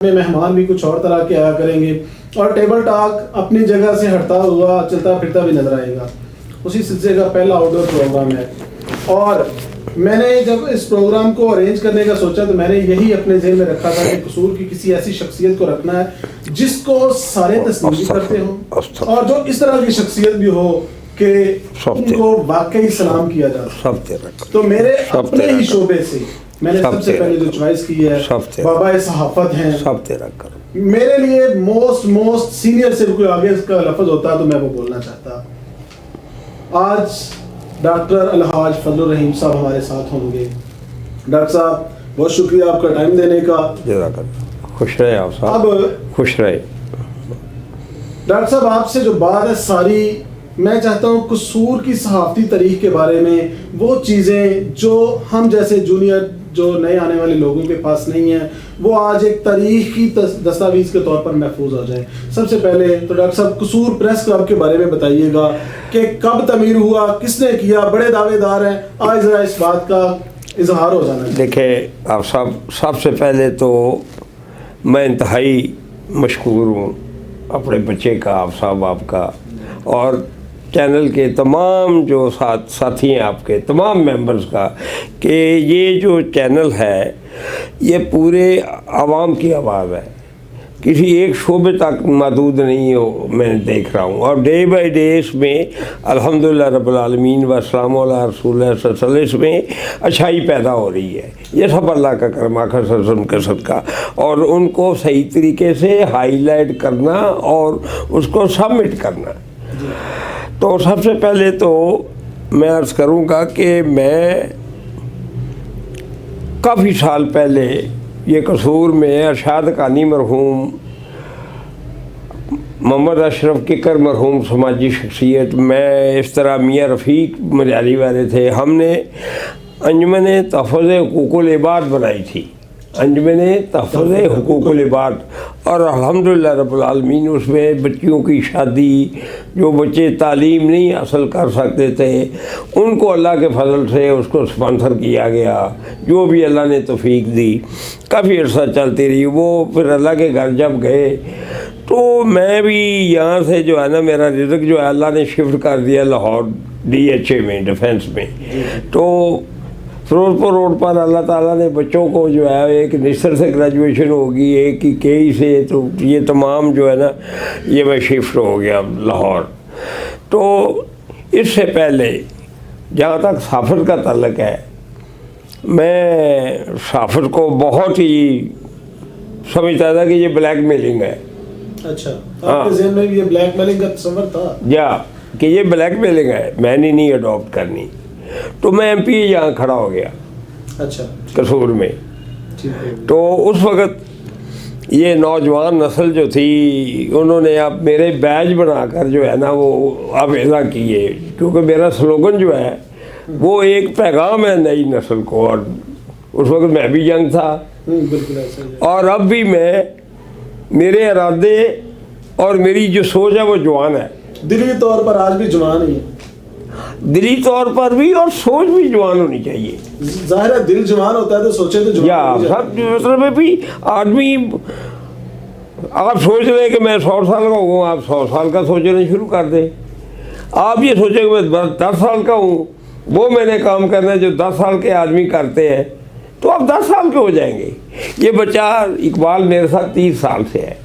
में मेहमान भी कुछ और तरह के आया करेंगे और टेबल टॉक अपनी जगह से हटता हुआ चलता फिरता भी नजर आएगा। उसी सिलसिले का पहला आउटडोर प्रोग्राम है और मैंने जब इस प्रोग्राम को अरेंज करने का सोचा तो मैंने यही अपने जहन में रखा था कि कसूर की किसी ऐसी शख्सियत को रखना है जिसको सारे तस्लीम भी करते हों और जो इस तरह की शख्सियत भी हो कि उनको वाकई सलाम किया जाता है। तो मेरे अपने ही शोबे से मैंने सबसे पहले जो चॉइस की है बाबा सहाफत हैं। सब तेरा कर मेरे लिए मोस्ट सीनियर से कोई आगे इसका लफ्ज होता तो मैं वो बोलना चाहता। आज डॉक्टर अलहाज फजलुर रहीम साहब हमारे साथ होंगे। डॉक्टर साहब बहुत शुक्रिया आपका टाइम देने का। खुश रहे आप साहब। अब खुश रहे डॉक्टर साहब आपसे जो बात है सारी मैं चाहता हूँ कसूर की सहाफ़ती तारीख के बारे में वो चीज़ें जो हम जैसे जूनियर जो नए आने वाले लोगों के पास नहीं है वो आज एक तारीख की दस्तावेज के तौर पर महफूज हो जाए। सबसे पहले तो डॉक्टर साहब कसूर प्रेस क्लब के बारे में बताइएगा कि कब तमीर हुआ, किसने किया, बड़े दावेदार हैं, आज ज़रा इस बात का इजहार हो जाना। देखिए आप साहब, सबसे पहले तो मैं इंतहाई मशकूर हूँ अपने बच्चे का, आप साहब आपका और चैनल के तमाम जो साथी हैं आपके तमाम मेंबर्स का कि ये जो चैनल है ये पूरे आवाम की आवाज़ है, किसी एक शोबे तक महदूद नहीं हो मैं देख रहा हूँ। और डे बाई डे इसमें अल्हम्दुलिल्लाह रब्बिल आलमीन व सलामु अला रसूलिल्लाह इसमें अच्छाई पैदा हो रही है। ये सब अल्लाह का करम आखिर सल्लम का सदका और उनको सही तरीके से हाईलाइट करना और उसको सबमिट करना। तो सबसे पहले तो मैं अर्ज़ करूँगा कि मैं काफ़ी साल पहले ये कसूर में अरशाद कानी मरहूम, मोहम्मद अशरफ किकर मरहूम समाजी शख्सियत, मैं इस तरह मियाँ रफ़ीक मजाली वाले थे, हमने अंजुमन तहफ़्फ़ुज़ हुकूकुल इबाद बनाई थी, अंजुमन तहफ़्फ़ुज़ हुकूकुल इबाद। और अल्हम्दुलिल्लाह रब्बिल आलमीन उसमें बच्चियों की शादी, जो बच्चे तालीम नहीं हासिल कर सकते थे उनको अल्लाह के फजल से उसको स्पॉन्सर किया गया, जो भी अल्लाह ने तौफीक दी। काफ़ी अर्सा चलती रही वो। फिर अल्लाह के घर जब गए तो मैं भी यहाँ से जो है ना मेरा रिज़्क़ जो है अल्लाह ने शिफ्ट कर दिया लाहौर DHA में, डिफेंस में। तो फिरोजपुर रोड पर अल्लाह ताला ने बच्चों को जो है एक निस्तर से ग्रेजुएशन होगी, एक की KE से, तो ये तमाम जो है ना ये मैं शिफ्ट हो गया लाहौर। तो इससे पहले जहाँ तक साफर का ताल्लुक़ है, मैं साफर को बहुत ही समझता था कि ये ब्लैकमेलिंग है। अच्छा, आपके ज़हन में भी ये ब्लैकमेलिंग का तस्वर था? या कि ये ब्लैकमेलिंग है, मैंने नहीं अडॉप्ट करनी। तो मैं MP यहाँ खड़ा हो गया। अच्छा, कसूर में। तो उस वक़्त ये नौजवान नस्ल जो थी उन्होंने अब मेरे बैज बनाकर जो है ना वो अवेला किए, क्योंकि मेरा स्लोगन जो है वो एक पैगाम है नई नस्ल को। और उस वक़्त मैं भी यंग था और अब भी मेरे इरादे और मेरी जो सोच है वो जवान है। दिली तौर पर आज भी जवान ही है, दिली तौर पर भी और सोच भी जवान होनी चाहिए। जाहिर है दिल जवान होता है तो सोचे तो जवान सब मतलब है भी आदमी। आप सोच रहे कि मैं 100 साल का हूँ, आप 100 साल का सोचना शुरू कर दें। आप ये सोचें कि मैं 10 साल का हूँ, वो मैंने काम करना है जो 10 साल के आदमी करते हैं, तो आप 10 साल के हो जाएंगे। ये बच्चा इकबाल मेरे साथ 30 साल से है,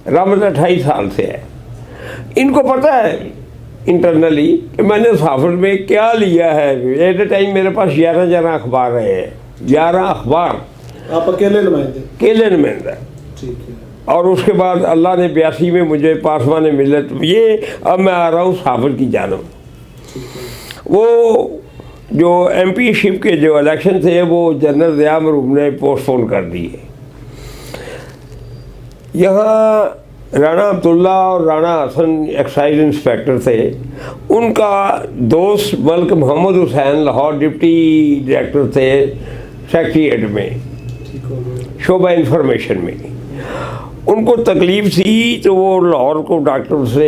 रामत 28 साल से है। इनको पता है इंटरनली कि मैंने साफर में क्या लिया है। एट ए टाइम मेरे पास 11 अखबार रहे हैं, 11 अखबार। आप अकेले नुमाइंदे? अकेले नुमाइंदा। ठीक है। और उसके बाद अल्लाह ने 82 में मुझे पासवान मिलत, ये अब मैं आ रहा हूँ साफर की जानब। वो जो MP शिप के जो इलेक्शन थे वो जनरल ज़िया मरहूम ने पोस्टपोन कर दिए। यहाँ राणा अब्दुल्ला और राणा हसन एक्साइज इंस्पेक्टर थे, उनका दोस्त मलिक मोहम्मद हुसैन लाहौर डिप्टी डायरेक्टर थे सेक्रेटेरिएट में, शोबा इंफॉर्मेशन में। उनको तकलीफ थी तो वो लाहौर को डॉक्टर से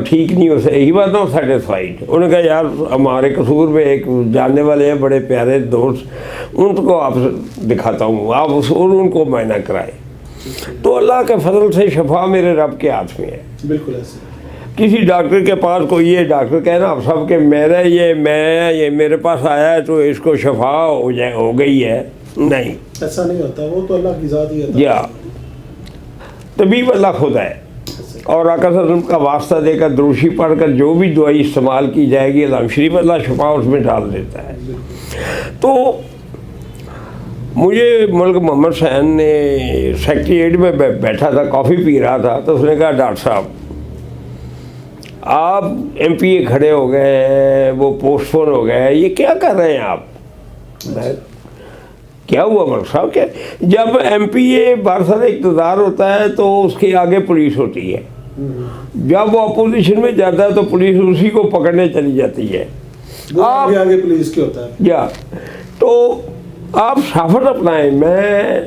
ठीक नहीं हो सके, ही वॉज नॉट सेटिस्फाइड। उन्होंने कहा यार हमारे कसूर में एक जानने वाले हैं बड़े प्यारे दोस्त, उनको आप दिखाता हूँ, आप उनको मायना कराए। तो अल्लाह के फजल से शफा मेरे रब के हाथ में है। बिल्कुल ऐसे किसी डॉक्टर के पास कोई ये डॉक्टर कहना आप सब के ये मेरे पास आया है तो इसको शफा हो गई है, नहीं, ऐसा नहीं होता। वो तो अल्लाह की ज़ात ही है। या तबीब अल्लाह खुद है, और आका सल्लल्लाहु का वास्ता देकर द्रूशी पढ़कर जो भी दवाई इस्तेमाल की जाएगी अल्लाह शरीफ अल्लाह शफा उसमें डाल देता है। तो मुझे मलिक मोहम्मद हुसैन ने सेक्रेटेरिएट में बैठा था, कॉफ़ी पी रहा था, तो उसने कहा डॉक्टर साहब आप MPA खड़े हो गए, वो पोस्टपोन हो गए, ये क्या कर रहे हैं आप? क्या हुआ मलिक साहब? क्या जब MPA बारसर इक़्तिदार होता है तो उसके आगे पुलिस होती है, जब वो अपोजिशन में जाता है तो पुलिस उसी को पकड़ने चली जाती है। आप आगे पुलिस के होता है या तो आप साफत अपनाएं। मैं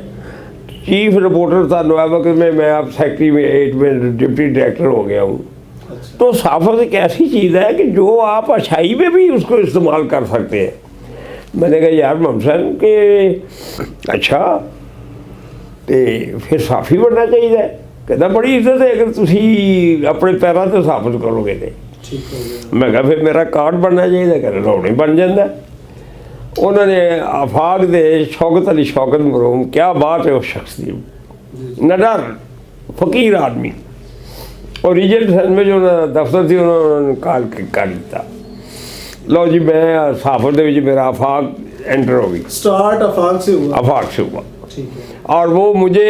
चीफ रिपोर्टर था नवाबक में, मैं अब सेक्रेटेरिएट में डिप्टी डायरेक्टर हो गया हूँ। अच्छा। तो साफत एक ऐसी चीज़ है कि जो आप अच्छाई में भी उसको इस्तेमाल कर सकते हैं। मैंने कहा यार ममसन के अच्छा तो फिर साफ़ी बनना चाहिए। कहता बड़ी इज्जत है अगर तुसी अपने पैरों से साबित करोगे तो। ठीक हो गया। मैं कहा फिर मेरा कार्ड बनना चाहिए, कहते रौने बन जाता। उन्होंने आफाक दे शौकत अली शौकत मरहूम, क्या बात है उस शख्स की, नडर फकीर आदमी, और रीजेंट सन में जो दफ्तर थी उन्होंने काल कर दिता। लो जी मैं साफर दे मेरा आफाक एंटर हो गई। स्टार्ट आफाक से हुआ। आफाक से हुआ। ठीक है। और वो मुझे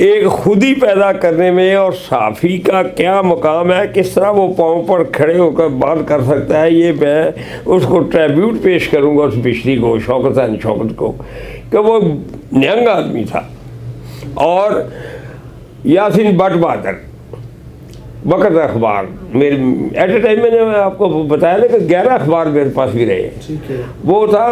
एक खुद ही पैदा करने में, और साफ़ी का क्या मकाम है, किस तरह वो पाँव पर खड़े होकर बात कर सकता है, ये मैं उसको ट्रिब्यूट पेश करूँगा उस बिशरी को, शौकत को, कि वो नियंग आदमी था। और यासीन भट्ट बहादुर वक़्त अखबार मेरे एट ए टाइम मैंने आपको बताया ना कि 11 अखबार मेरे पास भी रहे। ठीक है। वो था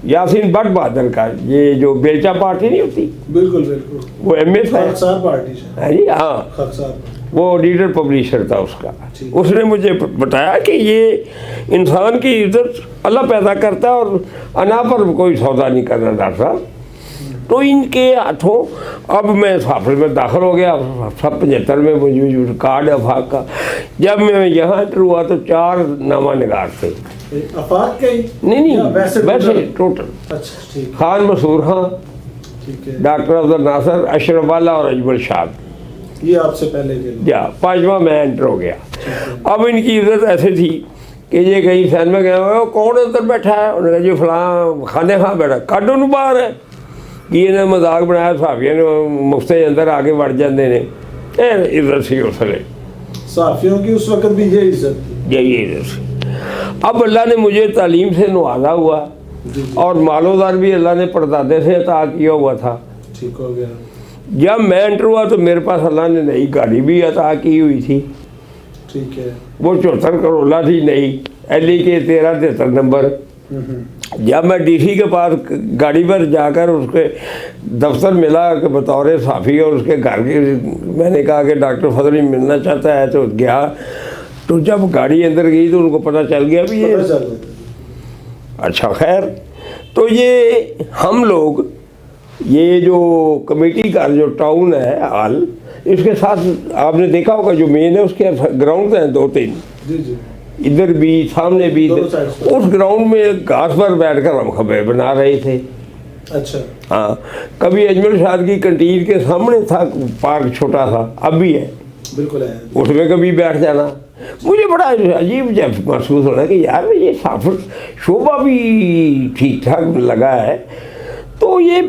यासीन भट्ट बहादुर का, ये जो बेलचा पार्टी नहीं होती, बिल्कुल बिल्कुल, वो MA था। खाकसार पार्टी से। है जी, हाँ, खाकसार, वो लीडर पब्लिशर था उसका। उसने मुझे बताया कि ये इंसान की इज्जत अल्लाह पैदा करता है और अना पर कोई सौदा नहीं करना डॉक्टर साहब। तो इनके हाथों अब मैं साफर में दाखिल हो गया। सब 75 में मुझे कार्ड अफाक का। जब मैं यहाँ एंटर हुआ तो 4 नामा निगार थे। अफाक के ही? नहीं वैसे टोटल। अच्छा ठीक। खान मसूर खां, ठीक है, डॉक्टर अब्दुल नासर, अशरफ वाला और अजमल शाह, ये आपसे पहले के या 5वां मैं एंटर हो गया। अब इनकी इज्जत ऐसे थी कि ये कहीं फैन में गया, कौन अंदर बैठा है? उन्होंने कहा जी फलां खाने खां बैठा, कड उन्होंने बाहर है कि इन्हें मजाक बनाया, साफिया ने मुफ्ते अंदर आगे बढ़ जाते हैं। इज्जत सी उसले साफियों की उस वक्त भी ये इज्जत थी, यही इज्जत सी। अब अल्लाह ने मुझे तालीम से नवाजा हुआ, और मालोदार भी अल्लाह ने परदादे से अता किया हुआ था। ठीक हो गया। जब मैं एंटर हुआ तो मेरे पास अल्लाह ने नई गाड़ी भी अता की हुई थी। ठीक है। वो 74 करोला थी नई, LE के 1373 नंबर। जब मैं DC के पास गाड़ी पर जाकर उसके दफ्तर मिला कि बतौर साफ़ी, और उसके घर के मैंने कहा कि डॉक्टर फजली मिलना चाहता है, तो गया। तो जब गाड़ी अंदर गई तो उनको पता चल गया भी ये अच्छा। खैर, तो ये हम लोग ये जो कमेटी का जो टाउन है हाल, इसके साथ आपने देखा होगा जो मेन है उसके ग्राउंड हैं 2-3, इधर भी सामने भी। उस ग्राउंड में घास पर बैठकर हम खबरें बना रहे थे। अच्छा। हाँ, कभी अजमल शाह की कैंटीन के सामने था पार्क, छोटा सा, अब भी है, बिल्कुल है, उसमें कभी बैठ जाना। मुझे बड़ा अजीब जब महसूस होना कि यार ये साफर शोभा भी ठीक ठाक लगा है, तो ये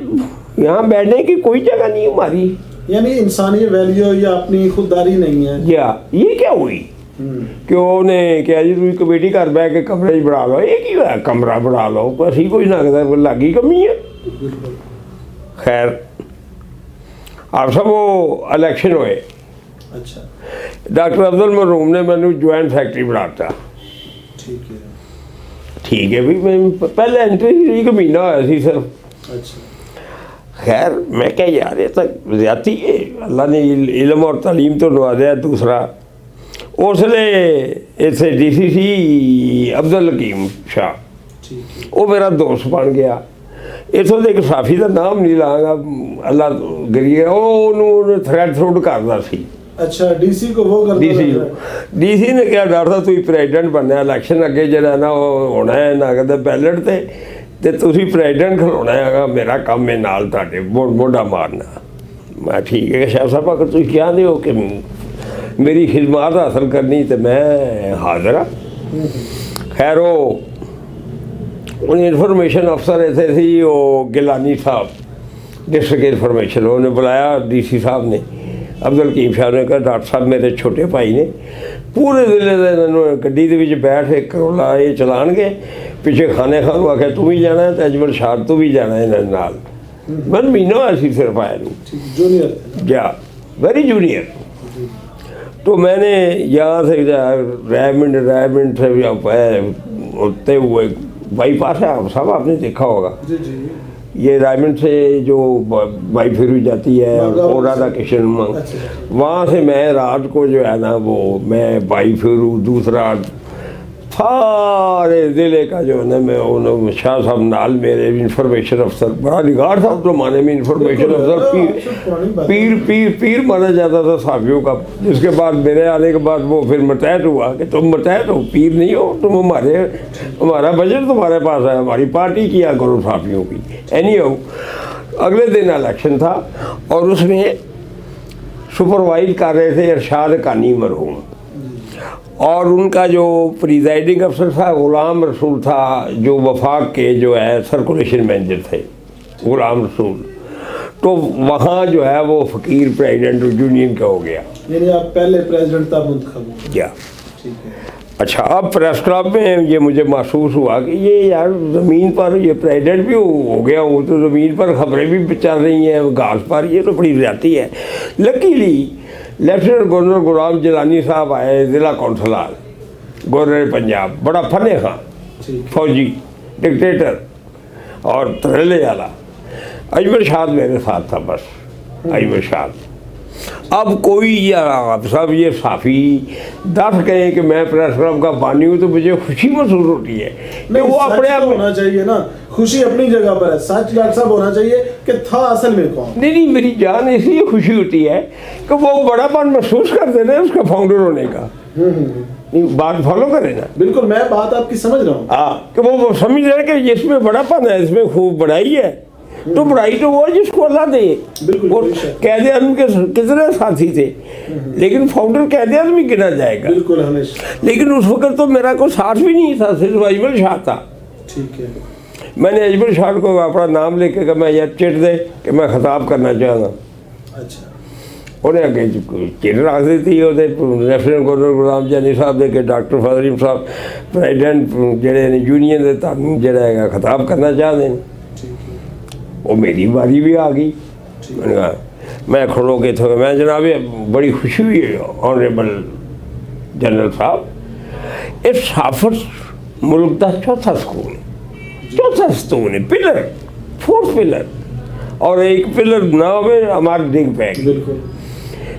यहाँ बैठने की कोई जगह नहीं हमारी, यानी इंसानी वैल्यू या अपनी खुददारी नहीं है। या ये क्या हुई कि उन्हें क्या जी तुम कमेटी घर बह के कमरे बढ़ा लो, ये की है कमरा बढ़ा लो, बस ही कोई लगता लागी कमी है। खैर, आप सब वो इलेक्शन हुए। अच्छा। डॉक्टर अब्दुल मरहूम ने मैंने ज्वाइंट सेक्रेटरी बनाता। ठीक है। ठीक है भी, मैं पहले एंट्री 1 महीना होया सी सिर्फ। अच्छा। खैर मैं क्या यार ये तक ज़्यादती है, अल्लाह ने इल्म और तालीम तो नवाजा। दूसरा उसले इतने DCC अब्दुल हकीम शाह, ठीक है। वो मेरा दोस्त बन गया। इतों के एक साफी का नाम नहीं लाँगा, अल्लाह गरीब, वो थ्रैड थ्रोड करता सी। अच्छा, DC को वो करता था। DC ने क्या डर था, तुम प्रेजिडेंट बनना, इलैक्शन अगे जरा ना होना है ना कहते बैलेट ते तुसी प्रेजिडेंट खलोना है, मेरा काम है नाल तुहाडे मोढा मारना। मैं ठीक है शाह साहब, अगर तुम कहते हो कि मेरी खिदमत हासिल करनी तो मैं हाजिर हाँ। खैर वो इन्फॉर्मेशन अफसर ऐसे थे, वो गिलानी साहब डिस्ट्रिक्ट इन्फॉर्मेशन, उन्होंने बुलाया DC साहब ने, अब्दुल हकीम शाह ने कहा डॉक्टर साहब मेरे छोटे भाई ने पूरे जिले के गड्डी के बैठ एक करोला ये चलाएंगे, पिछे खाने खान को आख्या तू भी जाना है, तो अजमल शाह तू भी जाना है इन्होंने नाल। मैं महीनों ऐसी सिर्फ आया जूनियर जा वेरी जूनियर। तो मैंने यहाँ से रैबिंड से होते हुए बाईपास है, आप सब आपने देखा होगा, जी जी, ये रायमंड से जो बाई फिरू जाती है और राधा किशन, वहाँ से मैं रात को जो है ना वो मैं बाई फिरू दूसरा सारे ज़िले का जो है ना मैं उन शाह साहब नाल मेरे इंफॉर्मेशन अफसर, बड़ा निगार था तो माने में इंफॉर्मेशन अफसर पीर माना जाता था साफियों का। जिसके बाद मेरे आने के बाद वो फिर मतहत हुआ कि तुम मतहत हो, पीर नहीं हो तुम, हमारा बजट तुम्हारे पास है, हमारी पार्टी किया करो साफियों की। एनी हो, अगले दिन इलेक्शन था और उसमें सुपरवाइज कर रहे थे इरशाद कानी मरहूम, और उनका जो प्रिजाइडिंग अफसर था गुलाम रसूल था, जो वफाक के जो है सर्कुलेशन मैनेजर थे गुलाम रसूल। तो वहाँ जो है वो फ़कीर प्रेसिडेंट यूनियन का हो गया, यानी आप पहले प्रेसिडेंट तब मुंतखब हुए। क्या ठीक है। अच्छा, अब प्रेस क्लब में ये मुझे महसूस हुआ कि ये यार ज़मीन पर ये प्रेसिडेंट भी हो गया हूँ तो ज़मीन पर खबरें भी चल रही हैं घास पर, ये तो बड़ी ज़्यादती है। लकीली लेफ्टिनेंट गवर्नर गुलाम जिलानी साहब आए, ज़िला कौंसलर गवर्नर पंजाब, बड़ा फने खां, फौजी डिक्टेटर और तरेले वाला। अजमल शाह मेरे साथ था, बस अजमल शाह। अब कोई यार आप सब ये साफ़ी दस कहें कि मैं प्रेस क्लब का बानी हूँ तो मुझे खुशी महसूस होती है कि वो अपने आप होना चाहिए ना, खुशी अपनी जगह पर है, सच डॉक्टर साहब होना चाहिए कि था असल में कौन। नहीं, मेरी जान इसलिए खुशी होती है कि वो बड़ापन महसूस करते ना उसका फाउंडर होने का। नहीं, बात फॉलो करें ना। बिल्कुल, मैं बात आपकी समझ रहा हूँ। हाँ, कि वो समझ रहे कि जिसमें बड़ापन है इसमें खूब बड़ाई है, तो बड़ाई तो वो जिसको अल्लाह दे। बिल्कुल, कैद आदमी के कितने साथी थे, लेकिन फाउंडर कैद आदमी गिना जाएगा। बिल्कुल, हमेशा। लेकिन उस वक्त तो मेरा कोई साथ भी नहीं था, सिर्फ अजमल शाह था। ठीक है। मैंने अजमल शाह को अपना नाम लेके कहा मैं यार चिट दे कि मैं खिताब करना चाहता। अच्छा, उन्हें अगे चिट रख दी थी, लेफ्टिनेंट गवर्नर गुलाम जानी साहब दे के डॉक्टर फजलीम साहब प्रेजिडेंट जेडे यूनियन के तामीम जरा खिताब करना चाहते हैं। वो मेरी बारी भी आ गई। मैंने कहा मैं खड़ो के थे, मैं जनाब बड़ी खुशी हुई ऑनरेबल जनरल साहब, इस साफर मुल्क का चौथा सतून है, पिलर, फोर्थ पिलर, और एक पिलर ना हो हमारे डिग पैक।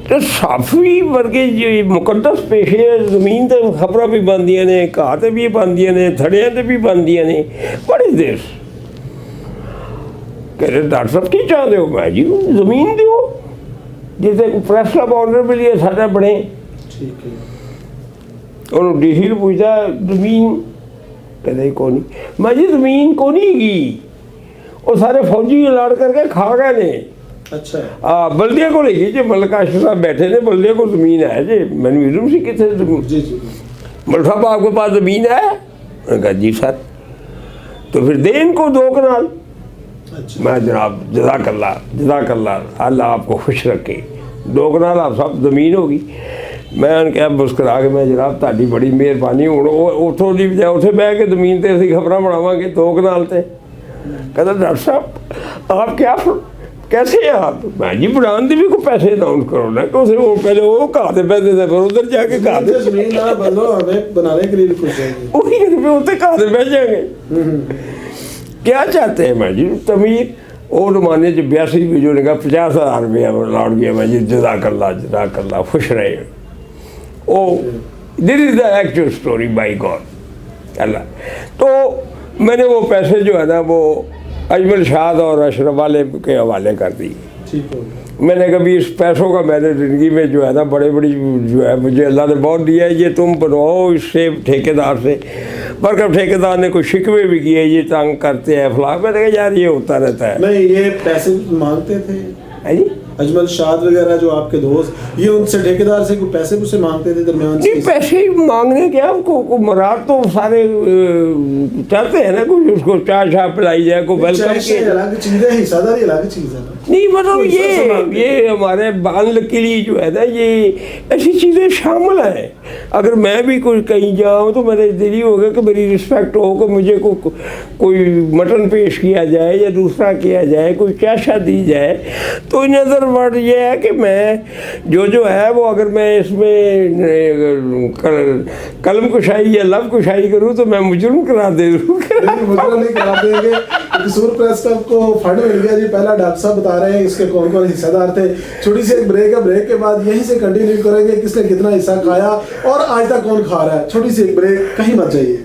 तो साफी वर्गे जो मुकद्दस पेशे जमीन तो खबर भी बनदियां ने, घाह भी बनदियां ने, थड़ियां ते भी बनदियां ने, बड़ी देर कहते डॉक्टर साहब की चाहते हो? मैं जी जमीन दो जिसे प्रेस क्लब ऑनर के लिए साढ़ा बने। ठीक है। उन्होंने DC ने पूछा जमीन, कहते को नहीं। मैं जी जमीन को नहीं गी, वो सारे फौजी लड़ करके खा गए ने। अच्छा। हाँ, बल्दिया को लेगी जी, मलिक आशिफ साहब बैठे ने, बल्दिया को जमीन है जी। मैंने मालूम सी कितने जमीन। जी जी। मलिक साहब आपके पास जमीन है? मैंने कहा जी सर। तो फिर दे इनको 2 कनाल। अच्छा। मैं जनाब जज़ाकल्लाह, अल्लाह आपको खुश रखे, 2 कनाल आप सब ज़मीन होगी। मैं क्या मुस्कुरा के मैं जनाब ताड़ी बड़ी मेहरबानी, हूँ उतों की बजाय उसे बह के जमीन से असीं खबर बनावांगे 2 कनाल से। कहता डॉक्टर साहब आप क्या कैसे हैं आप? मैं जी बनाने की भी कोई पैसे अनाउंस करो ना, कि उसे वो पहले वो घाह दे पैसे थे, फिर उधर जाके घाह दे जमीन ना बदलो, हमें बनाने के लिए भी कुछ चाहिए। वही उत्ते घाह दे बह जाएंगे। क्या चाहते हैं? मैं जी तमीर ਉਹ ਜ਼ਮਾਨੇ 'ਚ 82 ਵੀ ਜੋ ਨੇ कहा 50,000 रुपया लौट गया मैं जी जज़ाकल्ला खुश रहे oh this is the actual story by God Allah. तो मैंने वो पैसे जो है ना वो अजमल शाद और अशरफ वाले के हवाले कर दिए। ठीक हो गया। मैंने कभी इस पैसों का मैंने ज़िंदगी में जो है ना बड़ी जो है मुझे अल्लाह ने बहुत दिया है, ये तुम बनवाओ इससे ठेकेदार से। पर कब ठेकेदार ने कुछ शिकवे भी किए, ये तंग करते हैं फलां, मैंने कहा यार ये होता रहता है। नहीं, ये पैसे मांगते थे है जी अजमल शाद वगैरह जो आपके दोस्त, ये उनसे ठेकेदार से कोई पैसे उसे मांगते थे दरमियान से? नहीं, पैसे ही मांगने के को मराद तो सारे चाहते हैं ना कुछ उसको चाय शाह पिलाई जाए, को वेलकम चाय अलग चीज़ है, हिस्सादारी अलग चीज़ है ना। नहीं मतलब ये हमारे बाल के लिए जो है ना ये ऐसी चीज़ें शामिल हैं। अगर मैं भी कोई कहीं जाऊँ तो मेरे दिल ही होगा कि मेरी रिस्पेक्ट हो, कि मुझे कोई मटन पेश किया जाए या दूसरा किया जाए, कोई चाशा दी जाए। तो इन अदर वर्ड ये है कि मैं जो है वो अगर मैं इसमें कलम कुशाई या लब कुशाई करूँ तो मैं मुजरम करा दे दूँ। मुजरम नहीं करा देंगे। कसूर प्रेस क्लब को फंड मिल गया जी, पहला डॉक्टर साहब बता रहे हैं इसके कौन कौन हिस्सेदार थे। छोटी सी एक ब्रेक है, ब्रेक के बाद यहीं से कंटिन्यू करेंगे किसने कितना हिस्सा खाया और आज तक कौन खा रहा है। छोटी सी एक ब्रेक, कहीं मत जाइए।